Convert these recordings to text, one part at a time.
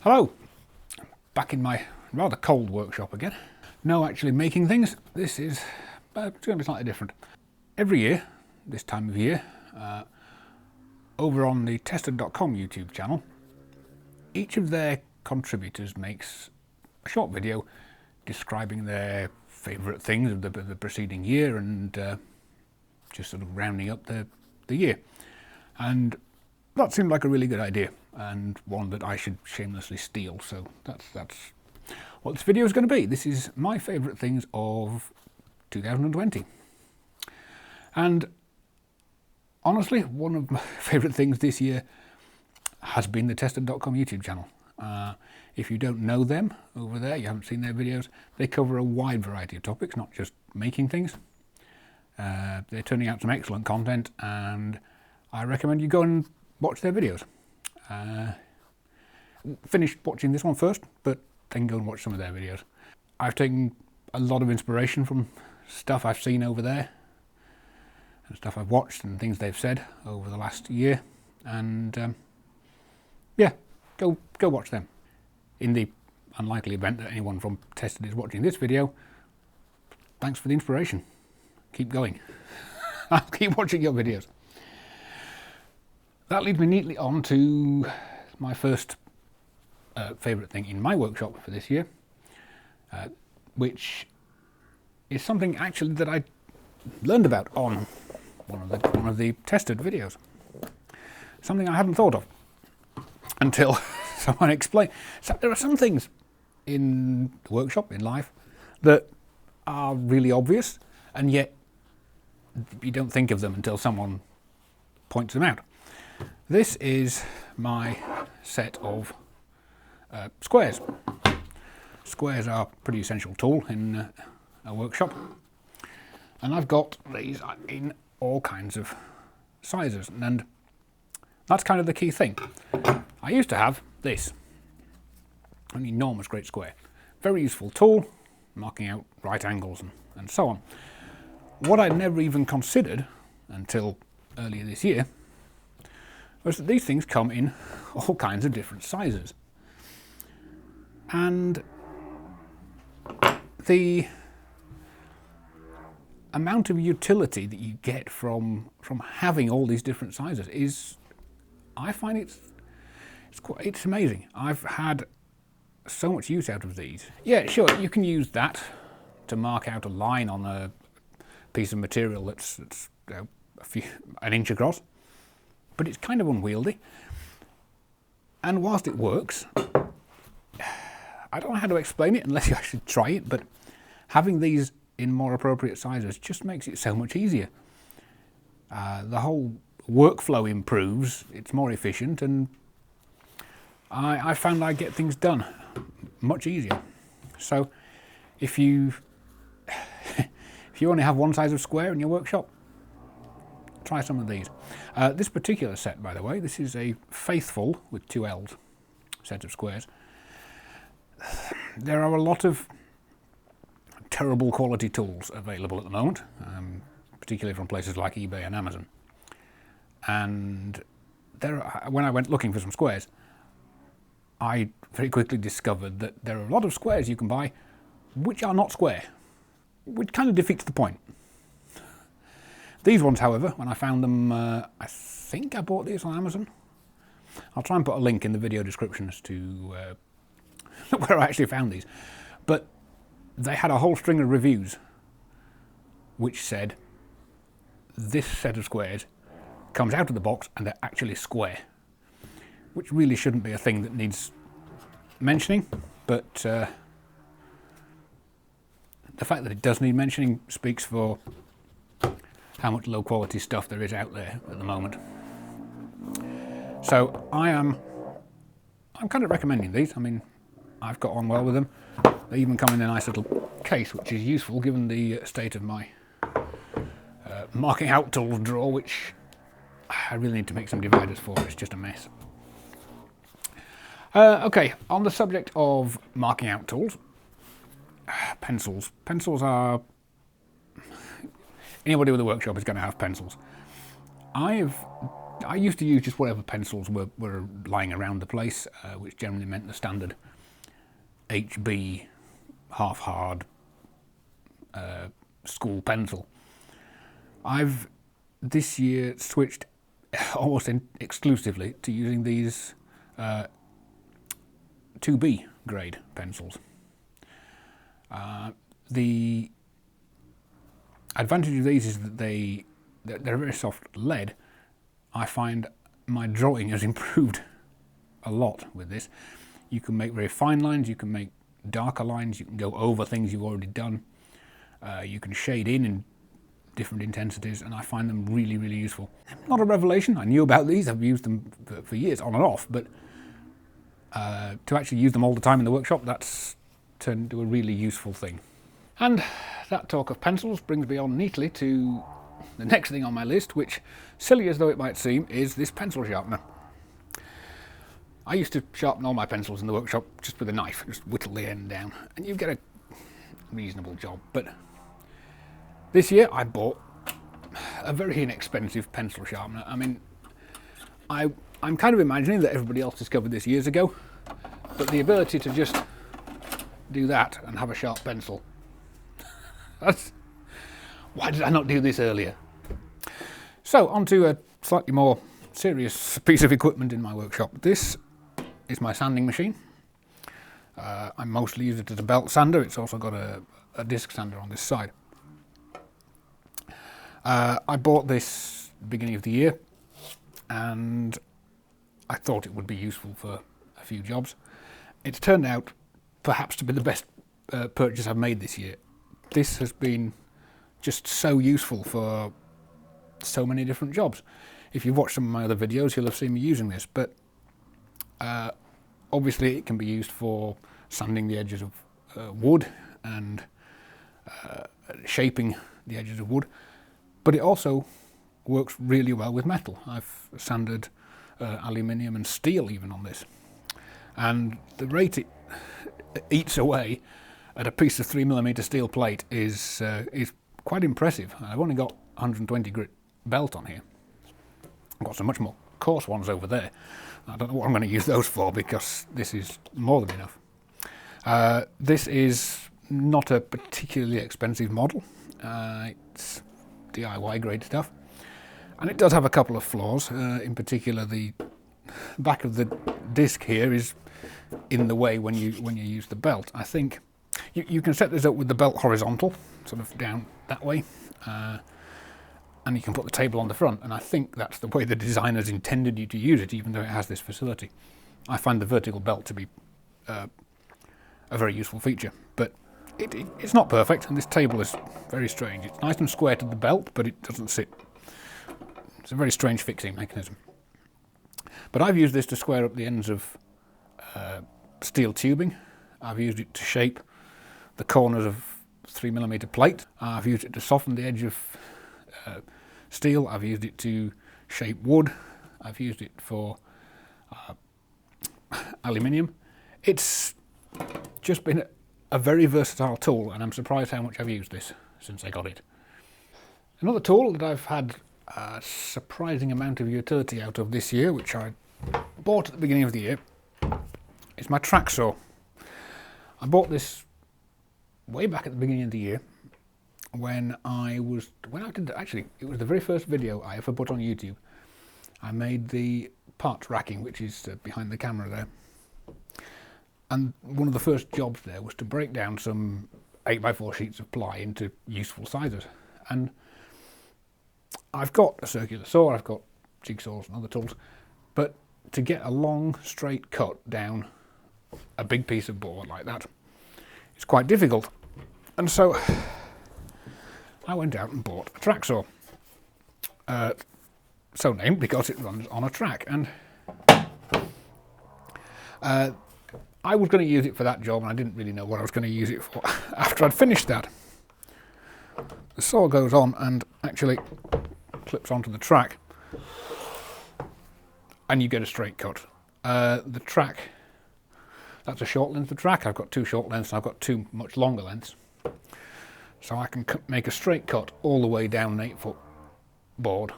Hello, back in my rather cold workshop again. No actually making things, this is it's going to be slightly different. Every year, this time of year, over on the tested.com YouTube channel, each of their contributors makes a short video describing their favourite things of the preceding year and just sort of rounding up the year. And that seemed like a really good idea, and one that I should shamelessly steal, so that's what this video is going to be. This is my favourite things of 2020. And honestly, one of my favourite things this year has been the tested.com YouTube channel. If you don't know them over there, you haven't seen their videos, they cover a wide variety of topics, not just making things. They're turning out some excellent content, and I recommend you go and watch their videos. Finish watching this one first, but then go and watch some of their videos. I've taken a lot of inspiration from stuff I've seen over there and stuff I've watched and things they've said over the last year, and yeah, go watch them. In the unlikely event that anyone from Tested is watching this video, thanks for the inspiration. Keep going. I'll keep watching your videos. That leads me neatly on to my first favourite thing in my workshop for this year, which is something actually that I learned about on one of the tested videos. Something I hadn't thought of until someone explained. So there are some things in the workshop, in life, that are really obvious, and yet you don't think of them until someone points them out. This is my set of squares. Squares are a pretty essential tool in a workshop, and I've got these in all kinds of sizes, and that's kind of the key thing. I used to have this, an enormous great square. Very useful tool, marking out right angles and so on. What I never even considered until earlier this year was that these things come in all kinds of different sizes. And the amount of utility that you get from having all these different sizes is, I find it's amazing. I've had so much use out of these. Yeah, sure, you can use that to mark out a line on a piece of material that's an inch across, but it's kind of unwieldy. And whilst it works, I don't know how to explain it unless you actually try it, but having these in more appropriate sizes just makes it so much easier. The whole workflow improves, it's more efficient, and I found I get things done much easier. So if you only have one size of square in your workshop, try some of these. This particular set, by the way, this is a faithful, with two L's, set of squares. There are a lot of terrible quality tools available at the moment, particularly from places like eBay and Amazon. And when I went looking for some squares, I very quickly discovered that there are a lot of squares you can buy which are not square, which kind of defeats the point. These ones, however, when I found them, I think I bought these on Amazon. I'll try and put a link in the video description as to where I actually found these. But they had a whole string of reviews which said this set of squares comes out of the box and they're actually square, which really shouldn't be a thing that needs mentioning, but the fact that it does need mentioning speaks for how much low quality stuff there is out there at the moment. So I'm kind of recommending these. I mean, I've got on well with them. They even come in a nice little case, which is useful given the state of my marking out tools drawer, which I really need to make some dividers for. It's just a mess. Okay, on the subject of marking out tools, pencils. Pencils are... Anybody with a workshop is going to have pencils. I've I used to use just whatever pencils were lying around the place, which generally meant the standard HB half hard school pencil. I've this year switched almost exclusively to using these 2B grade pencils. The advantage of these is that they're very soft lead. I find my drawing has improved a lot with this. You can make very fine lines, you can make darker lines, you can go over things you've already done. You can shade in different intensities, and I find them really, really useful. Not a revelation, I knew about these, I've used them for years on and off, but to actually use them all the time in the workshop, that's turned into a really useful thing. And that talk of pencils brings me on neatly to the next thing on my list, which, silly as though it might seem, is this pencil sharpener. I used to sharpen all my pencils in the workshop just with a knife, just whittle the end down, and you get a reasonable job. But this year I bought a very inexpensive pencil sharpener. I mean, I'm kind of imagining that everybody else discovered this years ago, but the ability to just do that and have a sharp pencil, why did I not do this earlier? So, on to a slightly more serious piece of equipment in my workshop. This is my sanding machine. I mostly use it as a belt sander. It's also got a disc sander on this side. I bought this beginning of the year, and I thought it would be useful for a few jobs. It's turned out perhaps to be the best purchase I've made this year. This has been just so useful for so many different jobs. If you've watched some of my other videos, you'll have seen me using this, but obviously it can be used for sanding the edges of wood and shaping the edges of wood, but it also works really well with metal. I've sanded aluminium and steel even on this, and the rate it eats away at a piece of 3mm steel plate is quite impressive. I've only got 120 grit belt on here. I've got some much more coarse ones over there. I don't know what I'm going to use those for, because this is more than enough. This is not a particularly expensive model. It's DIY grade stuff, and it does have a couple of flaws. In particular, the back of the disc here is in the way when you use the belt. I think you can set this up with the belt horizontal, sort of down that way, and you can put the table on the front, and I think that's the way the designers intended you to use it, even though it has this facility. I find the vertical belt to be a very useful feature, but it's not perfect, and this table is very strange. It's nice and square to the belt, but it doesn't sit. It's a very strange fixing mechanism. But I've used this to square up the ends of steel tubing. I've used it to shape the corners of 3mm plate. I've used it to soften the edge of steel. I've used it to shape wood. I've used it for aluminium. It's just been a very versatile tool, and I'm surprised how much I've used this since I got it. Another tool that I've had a surprising amount of utility out of this year, which I bought at the beginning of the year, is my track saw. I bought this way back at the beginning of the year when I did, actually, it was the very first video I ever put on YouTube. I made the parts racking, which is behind the camera there. And one of the first jobs there was to break down some 8x4 sheets of ply into useful sizes. And I've got a circular saw, I've got jigsaws and other tools, but to get a long straight cut down a big piece of board like that, it's quite difficult. And so I went out and bought a track saw, so named because it runs on a track. And I was going to use it for that job, and I didn't really know what I was going to use it for. After I'd finished that, the saw goes on and actually clips onto the track, and you get a straight cut. The track, that's a short length of track. I've got two short lengths, and I've got two much longer lengths. So I can make a straight cut all the way down an 8-foot board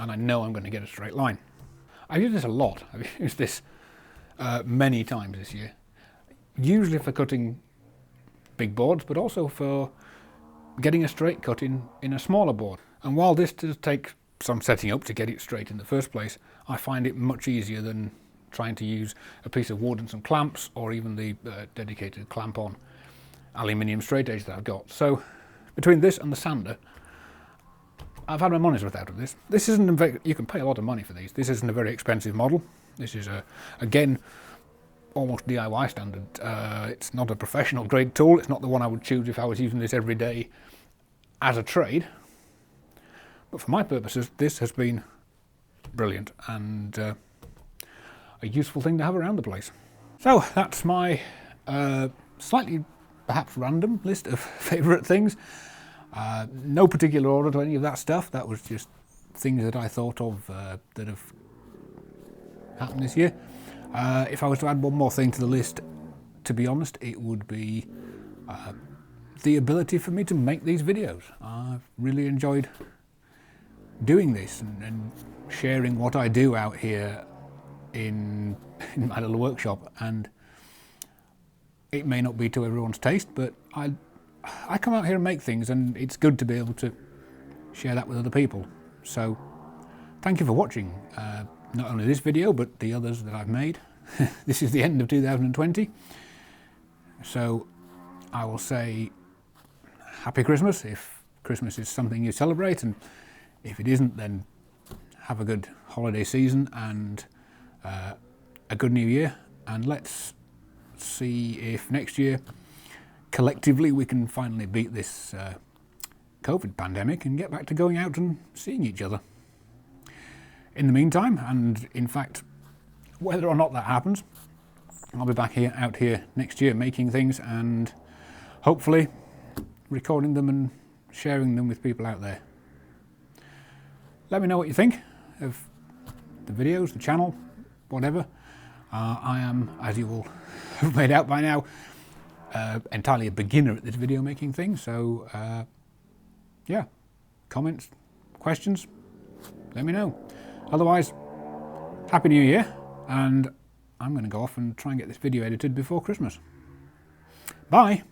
and I know I'm going to get a straight line. I've used this a lot. I've used this many times this year, usually for cutting big boards, but also for getting a straight cut in a smaller board. And while this does take some setting up to get it straight in the first place, I find it much easier than trying to use a piece of wood and some clamps, or even the dedicated clamp-on aluminium straight edge that I've got. So between this and the sander, I've had my money's worth out of this. This isn't a very, you can pay a lot of money for these. This isn't a very expensive model. This is again, almost DIY standard. It's not a professional grade tool. It's not the one I would choose if I was using this every day as a trade. But for my purposes, this has been brilliant and a useful thing to have around the place. So that's my slightly perhaps random list of favourite things. No particular order to any of that stuff. That was just things that I thought of that have happened this year. If I was to add one more thing to the list, to be honest, it would be the ability for me to make these videos. I've really enjoyed doing this and sharing what I do out here in my little workshop, and it may not be to everyone's taste, but I come out here and make things, and it's good to be able to share that with other people. So thank you for watching not only this video but the others that I've made. This is the end of 2020, so I will say Happy Christmas if Christmas is something you celebrate, and if it isn't, then have a good holiday season and a good new year, and let's see if next year collectively we can finally beat this COVID pandemic and get back to going out and seeing each other. In the meantime, and in fact whether or not that happens, I'll be back out here next year making things and hopefully recording them and sharing them with people out there. Let me know what you think of the videos, the channel, whatever. I am, as you will have made out by now, entirely a beginner at this video making thing, so yeah, comments, questions, let me know. Otherwise, Happy New Year, and I'm going to go off and try and get this video edited before Christmas. Bye!